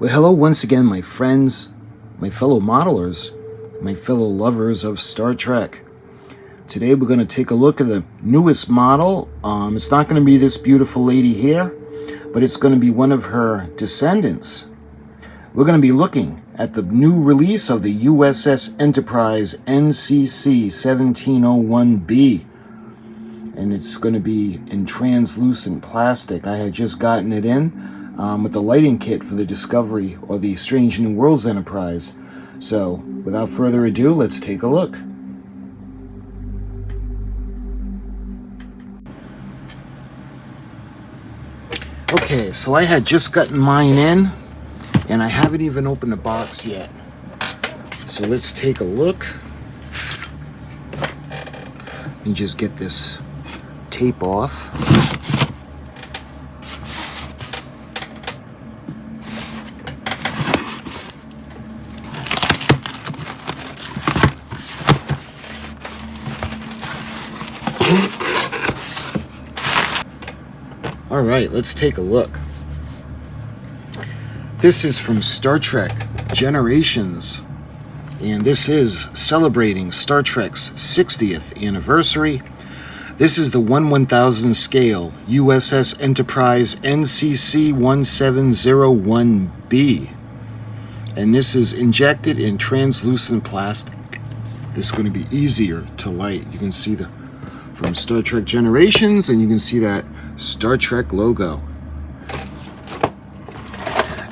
Well, hello once again, my friends, my fellow modelers, my fellow lovers of Star Trek. Today we're going to take a look at the newest model. It's not going to be this beautiful lady here, but it's going to be one of her descendants. We're going to be looking at the new release of the U.S.S. Enterprise NCC-1701-B. And it's going to be in translucent plastic. I had just gotten it in with the lighting kit for the Discovery or the Strange New Worlds Enterprise. So, without further ado, let's take a look. Okay, so I had just gotten mine in, and I haven't even opened the box yet. So let's take a look and just get this tape off. All right, let's take a look. This is from Star Trek Generations, and this is celebrating Star Trek's 60th anniversary. This is the 1/1000 scale U.S.S. Enterprise NCC-1701-B, and this is injected in translucent plastic. This is going to be easier to light. You can see the from Star Trek Generations, and you can see that Star Trek logo.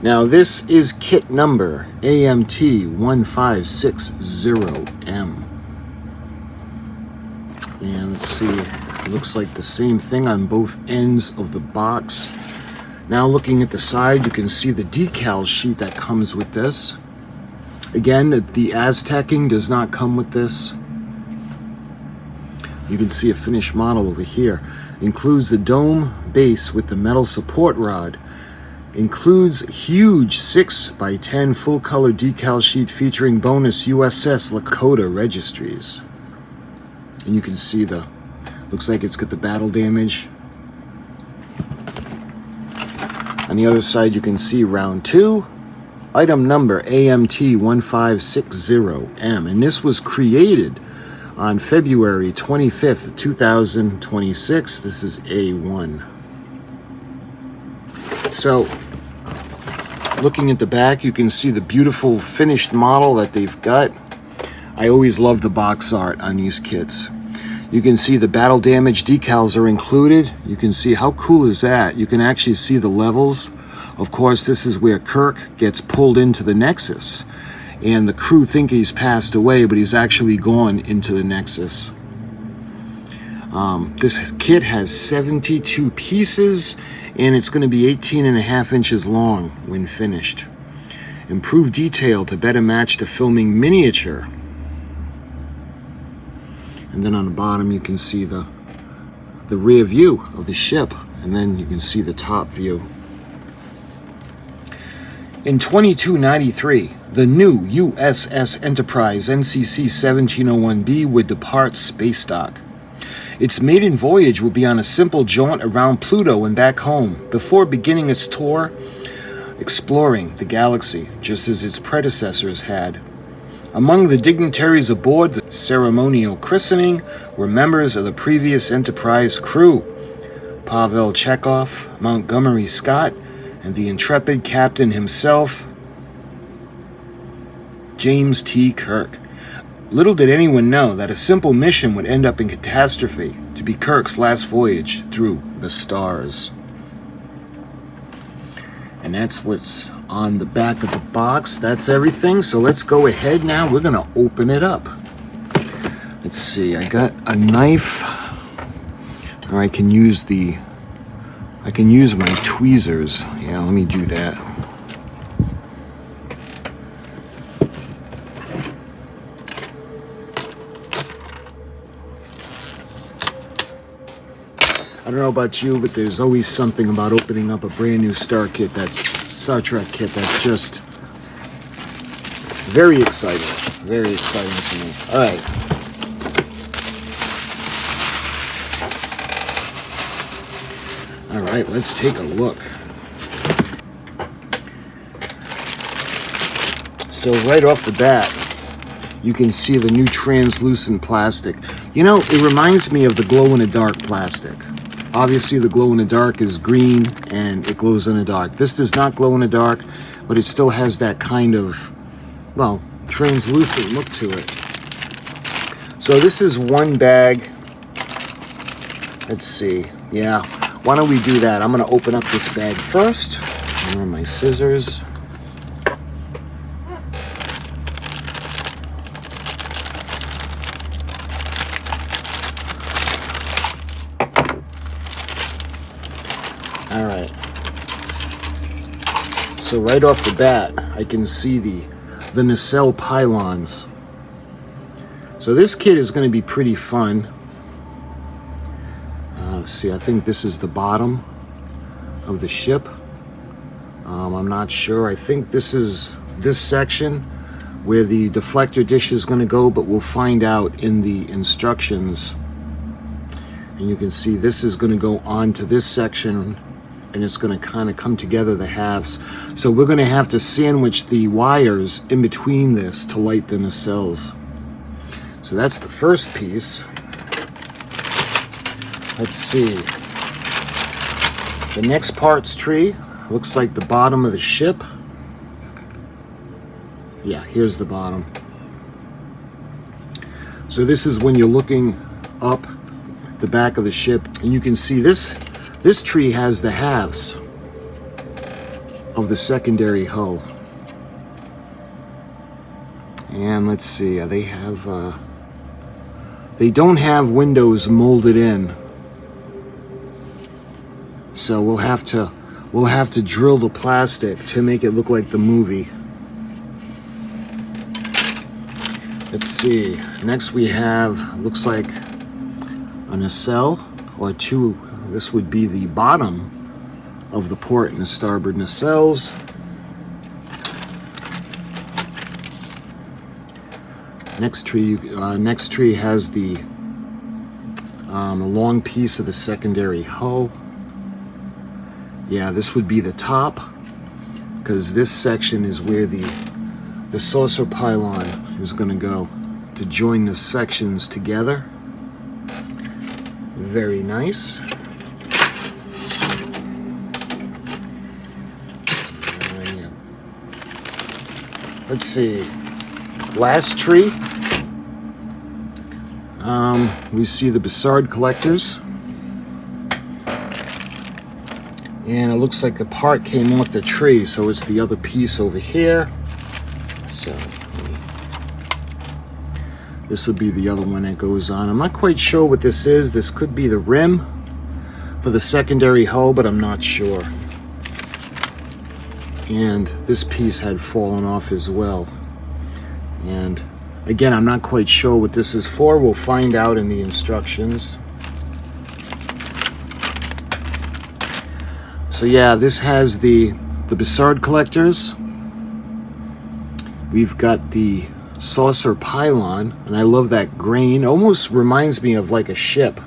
Now this is kit number AMT 1560M. And let's see, it looks like the same thing on both ends of the box. Now looking at the side, you can see the decal sheet that comes with this. Again, the Aztecing does not come with this. You can see a finished model over here. Includes the dome base with the metal support rod. Includes huge 6x10 full color decal sheet featuring bonus U.S.S. Lakota registries. And you can see looks like it's got the battle damage. On the other side you can see round 2. Item number AMT 1560M. And this was created on February 25th, 2026. This is A1. So, looking at the back, you can see the beautiful finished model that they've got. I always love the box art on these kits. You can see the battle damage decals are included. You can see how cool is that? You can actually see the levels. Of course, this is where Kirk gets pulled into the Nexus. And the crew think he's passed away, but he's actually gone into the Nexus. This kit has 72 pieces, and it's going to be 18.5 inches long when finished. Improved detail to better match the filming miniature. And then on the bottom you can see the rear view of the ship, and then you can see the top view. In 2293, the new U.S.S. Enterprise NCC-1701-B would depart space dock. Its maiden voyage would be on a simple jaunt around Pluto and back home, before beginning its tour exploring the galaxy, just as its predecessors had. Among the dignitaries aboard the ceremonial christening were members of the previous Enterprise crew: Pavel Chekhov, Montgomery Scott, and the intrepid captain himself, James T. Kirk. Little did anyone know that a simple mission would end up in catastrophe to be Kirk's last voyage through the stars. And that's what's on the back of the box. That's everything. So let's go ahead now. We're going to open it up. Let's see. I got a knife, or I can use my tweezers. Yeah, let me do that. I don't know about you, but there's always something about opening up a brand new Star Trek kit that's just very exciting to me. All right. All right, let's take a look. So right off the bat, you can see the new translucent plastic. You know, it reminds me of the glow-in-the-dark plastic. Obviously, the glow-in-the-dark is green and it glows in the dark. This does not glow in the dark, but it still has that kind of, well, translucent look to it. So this is one bag. Let's see. Yeah, why don't we do that? I'm going to open up this bag first. Where are my scissors? All right. So right off the bat, I can see the nacelle pylons. So this kit is going to be pretty fun. Let's see, I think this is the bottom of the ship. I'm not sure. I think this is this section where the deflector dish is going to go, but we'll find out in the instructions. And you can see this is going to go on to this section, and it's going to kind of come together, the halves. So we're going to have to sandwich the wires in between this to light the nacelles. So that's the first piece. Let's see. The next parts tree looks like the bottom of the ship. Yeah, here's the bottom. So this is when you're looking up the back of the ship, and you can see this tree has the halves of the secondary hull. And let's see, they don't have windows molded in. So we'll have to drill the plastic to make it look like the movie. Let's see. Next we have, looks like a nacelle or two. This would be the bottom of the port and the starboard nacelles. Next tree has the long piece of the secondary hull. Yeah, this would be the top, because this section is where the saucer pylon is going to go to join the sections together. Very nice. Yeah. Let's see. Last tree. We see the Bussard collectors. And it looks like a part came off the tree, so it's the other piece over here. So this would be the other one that goes on. I'm not quite sure what this is. This could be the rim for the secondary hull, but I'm not sure. And this piece had fallen off as well. And again, I'm not quite sure what this is for. We'll find out in the instructions. So yeah, this has the Bussard collectors. We've got the saucer pylon, and I love that grain. Almost reminds me of like a ship,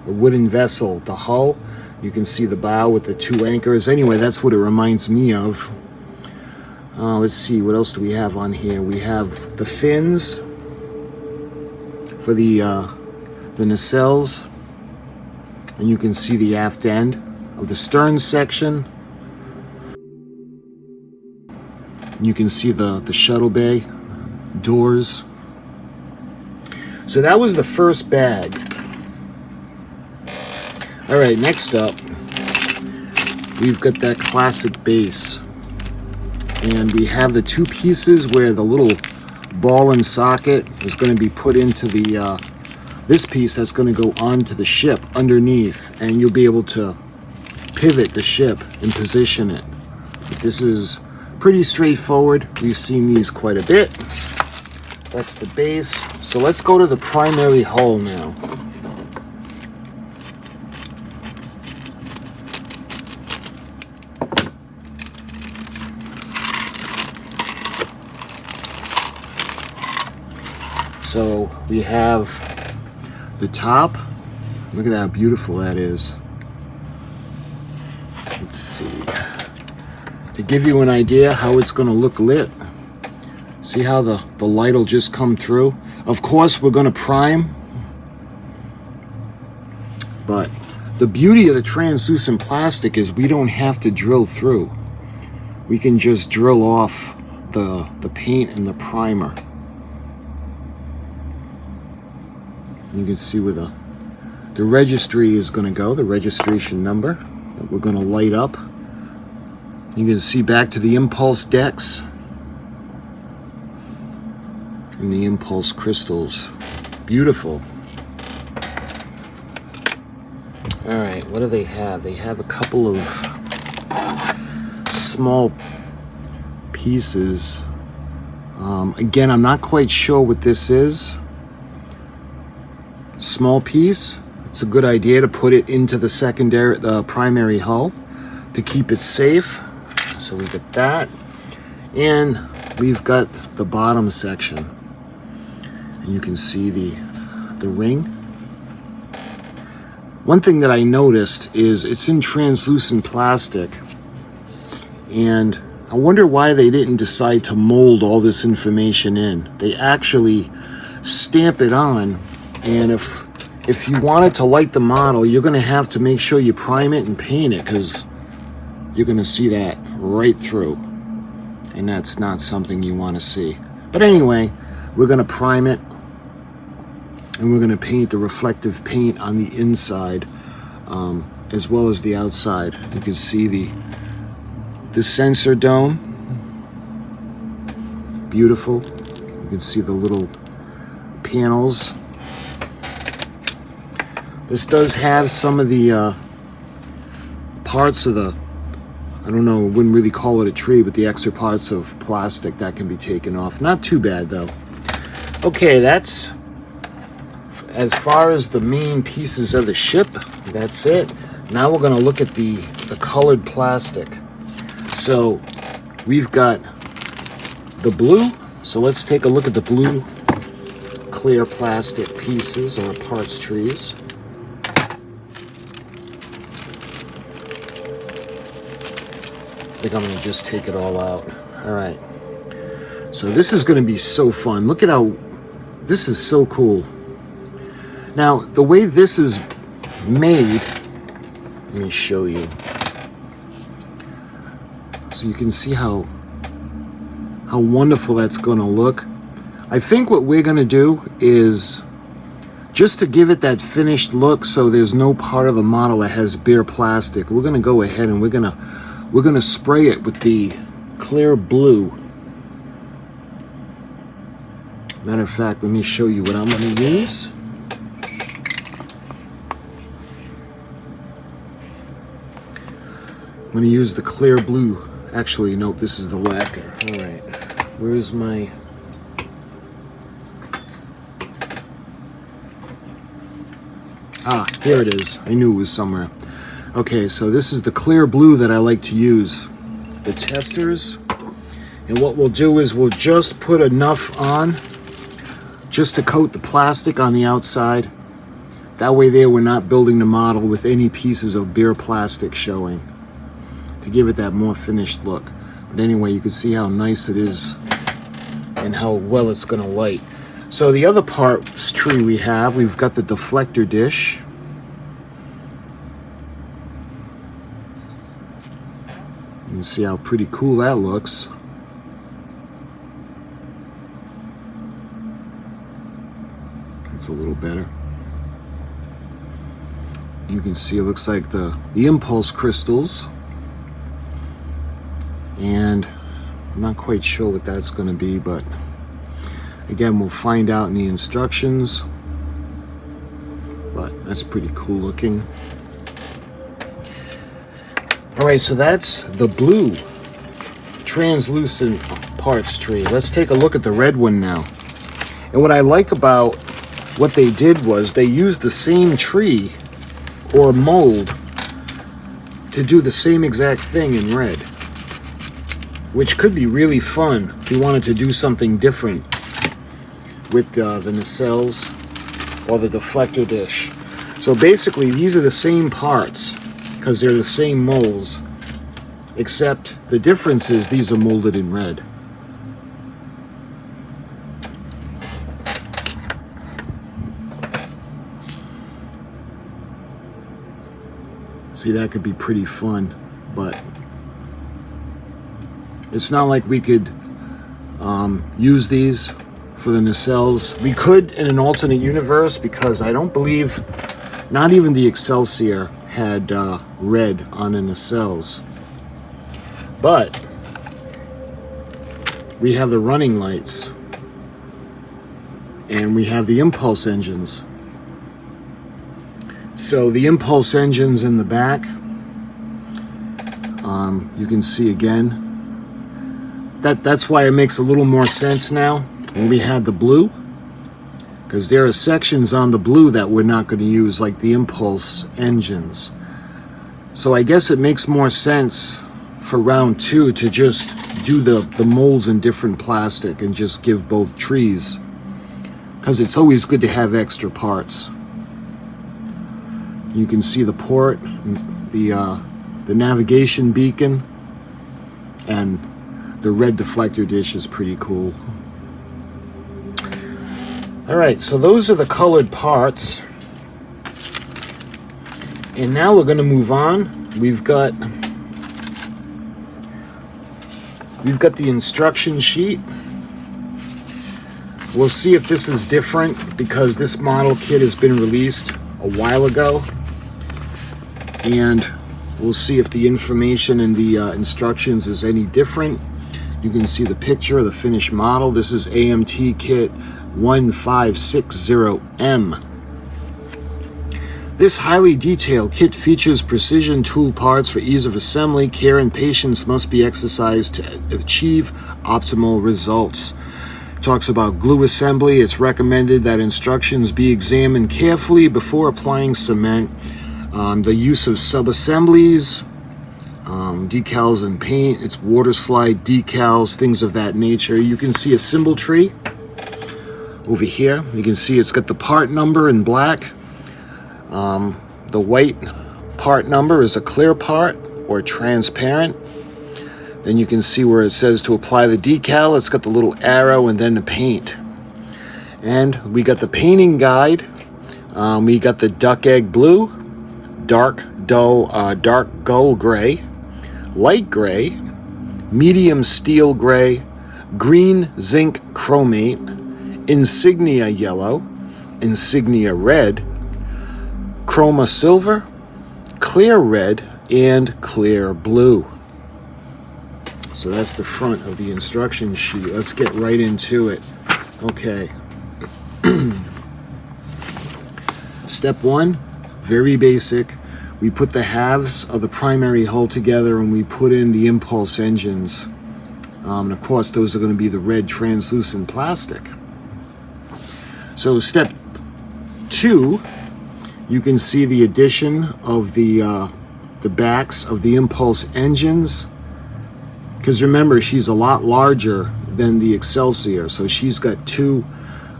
a wooden vessel. The hull, you can see the bow with the two anchors. Anyway, that's what it reminds me of. Let's see, what else do we have on here? We have the fins for the nacelles, and you can see the aft end of the stern section. You can see the shuttle bay doors. So that was the first bag. All right, next up, we've got that classic base. And we have the two pieces where the little ball and socket is going to be put into the this piece that's going to go onto the ship underneath, and you'll be able to pivot the ship and position it. But this is pretty straightforward. We've seen these quite a bit. That's the base. So let's go to the primary hull now. So we have the top. Look at how beautiful that is. Let's see. To give you an idea how it's going to look lit. See how the light will just come through? Of course, we're going to prime, but the beauty of the translucent plastic is we don't have to drill through. We can just drill off the paint and the primer. You can see where the registry is going to go, the registration number that we're going to light up. You can see back to the impulse decks and the impulse crystals. Beautiful. All right, what do they have? They have a couple of small pieces. Again, I'm not quite sure what this is. Small piece. It's a good idea to put it into the primary hull to keep it safe. So we get that, and we've got the bottom section, and you can see the ring. One thing that I noticed is it's in translucent plastic, and I wonder why they didn't decide to mold all this information in. They actually stamp it on, and if you wanted to light the model, you're going to have to make sure you prime it and paint it, because you're going to see that right through, and that's not something you want to see. But anyway, we're going to prime it, and we're going to paint the reflective paint on the inside as well as the outside. You can see the sensor dome. Beautiful. You can see the little panels. This does have some of the parts of the, I don't know, I wouldn't really call it a tree, but the extra parts of plastic that can be taken off. Not too bad though. Okay, that's as far as the main pieces of the ship. That's it. Now we're going to look at the colored plastic. So we've got the blue. So let's take a look at the blue clear plastic pieces or parts trees. I think I'm going to just take it all out. All right. So this is going to be so fun. Look at how this is so cool. Now, the way this is made, let me show you. So you can see how wonderful that's going to look. I think what we're going to do is, just to give it that finished look so there's no part of the model that has bare plastic, we're going to go ahead and we're going to spray it with the clear blue. Matter of fact, let me show you what I'm going to use. I'm going to use the clear blue. Actually, nope, this is the lacquer. All right, where's my... Ah, here it is. I knew it was somewhere. Okay, so this is the clear blue that I like to use. The testers. And what we'll do is we'll just put enough on just to coat the plastic on the outside. That way there we're not building the model with any pieces of bare plastic showing, to give it that more finished look. But anyway, you can see how nice it is and how well it's going to light. So the other parts tree we've got the deflector dish. You can see how pretty cool that looks. It's a little better. You can see it looks like the impulse crystals. And I'm not quite sure what that's going to be, but again, we'll find out in the instructions. But that's pretty cool looking. All right, so that's the blue translucent parts tree. Let's take a look at the red one now. And what I like about what they did was they used the same tree or mold to do the same exact thing in red, which could be really fun if you wanted to do something different with the nacelles or the deflector dish. So basically these are the same parts because they're the same molds, except the difference is these are molded in red. See, that could be pretty fun, but it's not like we could use these for the nacelles. We could in an alternate universe, because I don't believe, not even the Excelsior had red on the nacelles. But we have the running lights, and we have the impulse engines. So the impulse engines in the back, you can see again. That's why it makes a little more sense now when we had the blue, because there are sections on the blue that we're not going to use, like the impulse engines. So I guess it makes more sense for round 2 to just do the molds in different plastic and just give both trees, because it's always good to have extra parts. You can see the port, the navigation beacon, and the red deflector dish is pretty cool. All right, so those are the colored parts. And now we're going to move on. We've got the instruction sheet. We'll see if this is different, because this model kit has been released a while ago. And we'll see if the information in the instructions is any different. You can see the picture of the finished model. This is AMT kit 1560M. This highly detailed kit features precision tool parts for ease of assembly. Care and patience must be exercised to achieve optimal results. It talks about glue assembly. It's recommended that instructions be examined carefully before applying cement. The use of sub-assemblies, decals and paint, it's water slide decals, things of that nature. You can see a symbol tree over here. You can see it's got the part number in black. The white part number is a clear part or transparent. Then you can see where it says to apply the decal. It's got the little arrow and then the paint. And we got the painting guide. We got the duck egg blue, dark gull gray, light gray, medium steel gray, green zinc chromate, insignia yellow, insignia red, chroma silver, clear red, and clear blue. So that's the front of the instruction sheet. Let's get right into it. Okay. Step 1, very basic. We put the halves of the primary hull together and we put in the impulse engines. And of course, those are going to be the red translucent plastic. So step 2, you can see the addition of the backs of the impulse engines. Because remember, she's a lot larger than the Excelsior. So she's got 2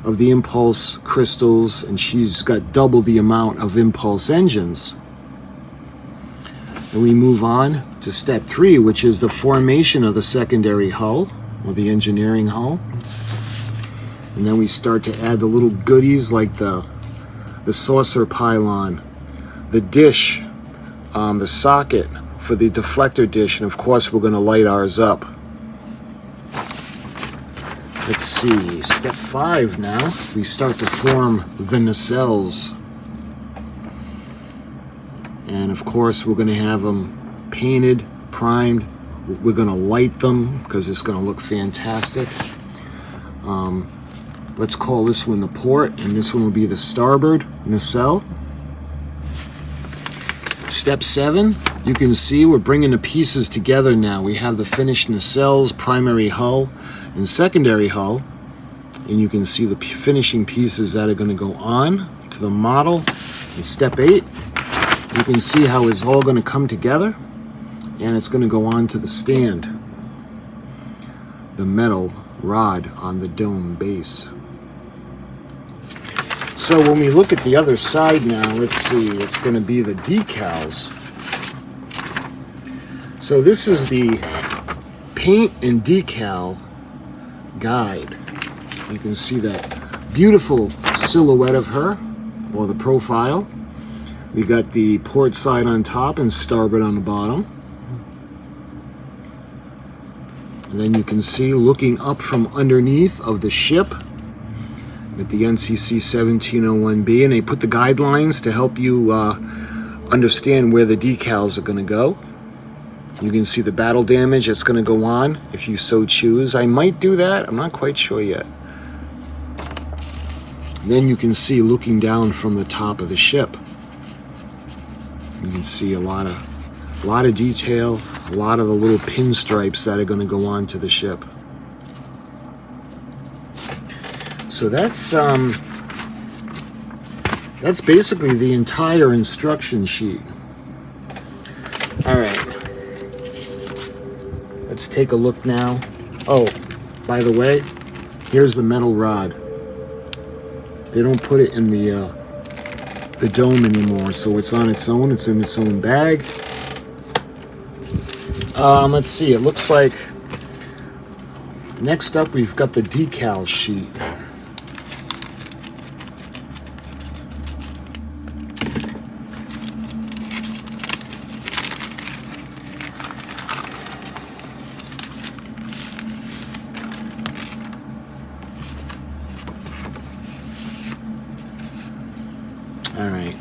of the impulse crystals, and she's got double the amount of impulse engines. And we move on to step 3, which is the formation of the secondary hull, or the engineering hull. And then we start to add the little goodies like the saucer pylon, the dish, the socket for the deflector dish, and of course we're going to light ours up. Let's see, step 5 now, we start to form the nacelles. And of course we're going to have them painted, primed. We're going to light them because it's going to look fantastic. Let's call this one the port, and this one will be the starboard nacelle. Step 7, you can see we're bringing the pieces together now. We have the finished nacelles, primary hull, and secondary hull. And you can see the finishing pieces that are going to go on to the model. In step 8, you can see how it's all going to come together, and it's going to go on to the stand, the metal rod on the dome base. So when we look at the other side now, let's see, it's going to be the decals. So this is the paint and decal guide. You can see that beautiful silhouette of her, or the profile. We got the port side on top and starboard on the bottom. And then you can see looking up from underneath of the ship at the NCC-1701-B, and they put the guidelines to help you understand where the decals are going to go. You can see the battle damage that's going to go on if you so choose. I might do that. I'm not quite sure yet. And then you can see looking down from the top of the ship. You can see a lot of detail, a lot of the little pinstripes that are going to go on to the ship. So that's basically the entire instruction sheet. All right. Let's take a look now. Oh, by the way, here's the metal rod. They don't put it in the dome anymore, so it's on its own. It's in its own bag. Let's see. It looks like next up we've got the decal sheet. All right.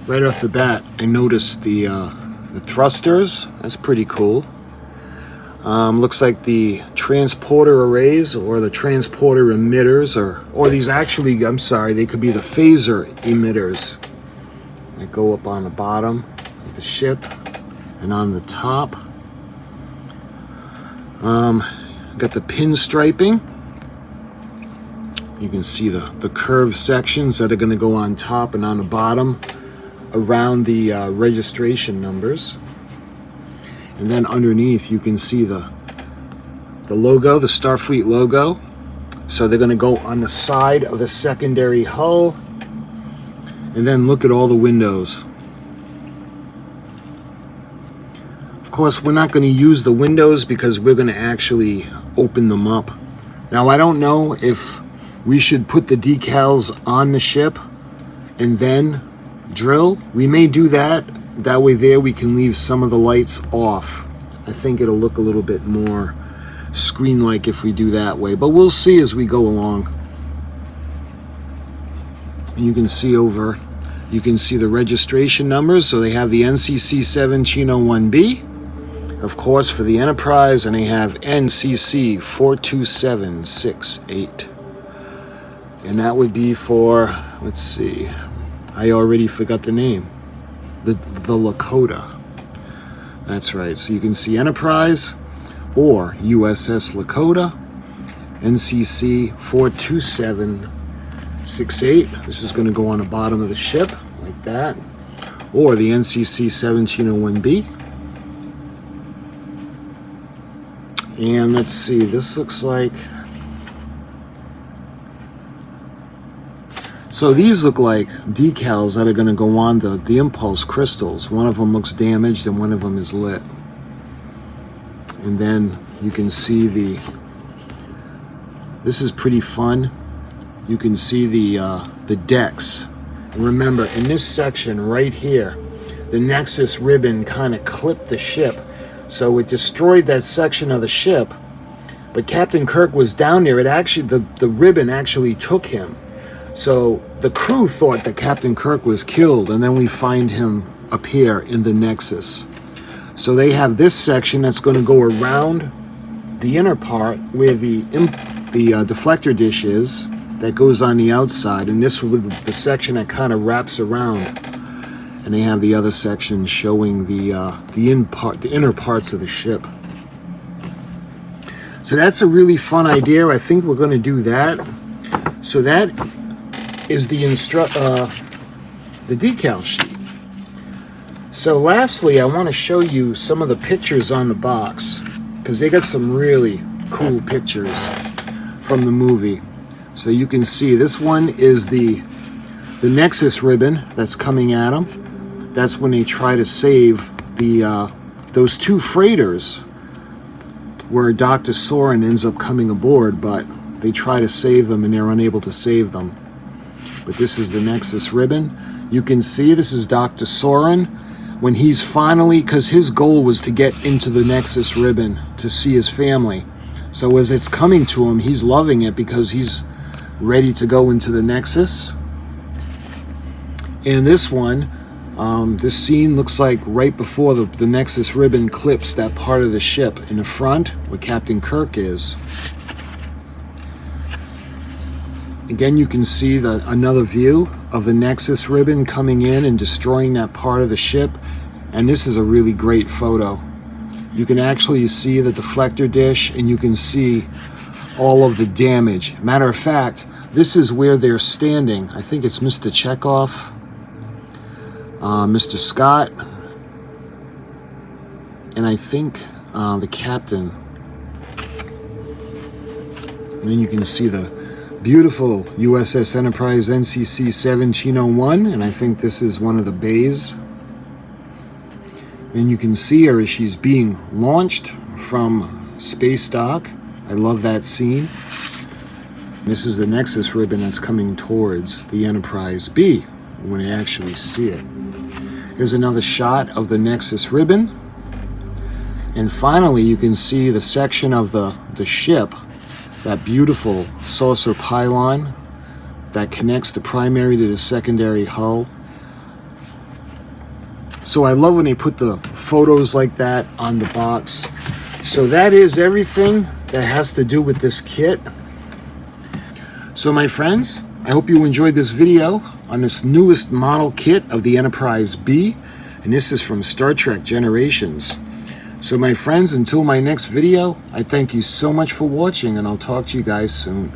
Right off the bat, I noticed the thrusters. That's pretty cool. Looks like the transporter arrays or the transporter emitters, or these actually, I'm sorry, they could be the phaser emitters that go up on the bottom of the ship and on the top. Got the pinstriping. You can see the curved sections that are going to go on top and on the bottom around the registration numbers. And then underneath you can see the logo, the Starfleet logo. So they're going to go on the side of the secondary hull. And then look at all the windows. Of course, we're not going to use the windows because we're going to actually open them up. Now, I don't know if we should put the decals on the ship and then drill. We may do that. That way there we can leave some of the lights off. I think it'll look a little bit more screen-like if we do that way, but we'll see as we go along. And you can see the registration numbers. So they have the NCC-1701-B, of course, for the Enterprise, and they have NCC-42768. And that would be for, let's see, I already forgot the name. The Lakota. That's right. So you can see Enterprise or U.S.S. Lakota, NCC-42768. This is going to go on the bottom of the ship like that. Or the NCC-1701-B. And let's see, this looks like... So these look like decals that are going to go on the impulse crystals. One of them looks damaged and one of them is lit. And then you can see this is pretty fun. You can see the decks. And remember, in this section right here, the Nexus ribbon kind of clipped the ship. So it destroyed that section of the ship. But Captain Kirk was down there. It actually, the ribbon actually took him. So the crew thought that Captain Kirk was killed, and then we find him appear in the Nexus. So they have this section that's going to go around the inner part where the deflector dish is, that goes on the outside, and this with the section that kind of wraps around. And they have the other section showing the inner parts of the ship. So that's a really fun idea. I think we're going to do that. So that is the decal sheet. So lastly, I want to show you some of the pictures on the box, because they got some really cool pictures from the movie. So you can see this one is the Nexus ribbon that's coming at them. That's when they try to save those two freighters where Dr. Soren ends up coming aboard, but they try to save them and they're unable to save them. but this is the Nexus ribbon. You can see this is Dr. Soren when he's finally, because his goal was to get into the Nexus ribbon to see his family. So as it's coming to him, he's loving it because he's ready to go into the Nexus. And this one, this scene looks like right before the Nexus ribbon clips that part of the ship in the front where Captain Kirk is. Again, you can see another view of the Nexus ribbon coming in and destroying that part of the ship. And this is a really great photo. You can actually see the deflector dish, and you can see all of the damage. Matter of fact, this is where they're standing. I think it's Mr. Chekhov, Mr. Scott, and I think the captain. And then you can see the beautiful U.S.S. Enterprise NCC-1701, and I think this is one of the bays. And you can see her as she's being launched from space dock. I love that scene. This is the Nexus ribbon that's coming towards the Enterprise B when you actually see it. Here's another shot of the Nexus ribbon. And finally, you can see the section of the ship, that beautiful saucer pylon that connects the primary to the secondary hull. So I love when they put the photos like that on the box. So that is everything that has to do with this kit. So my friends, I hope you enjoyed this video on this newest model kit of the Enterprise B. And this is from Star Trek Generations. So my friends, until my next video, I thank you so much for watching, and I'll talk to you guys soon.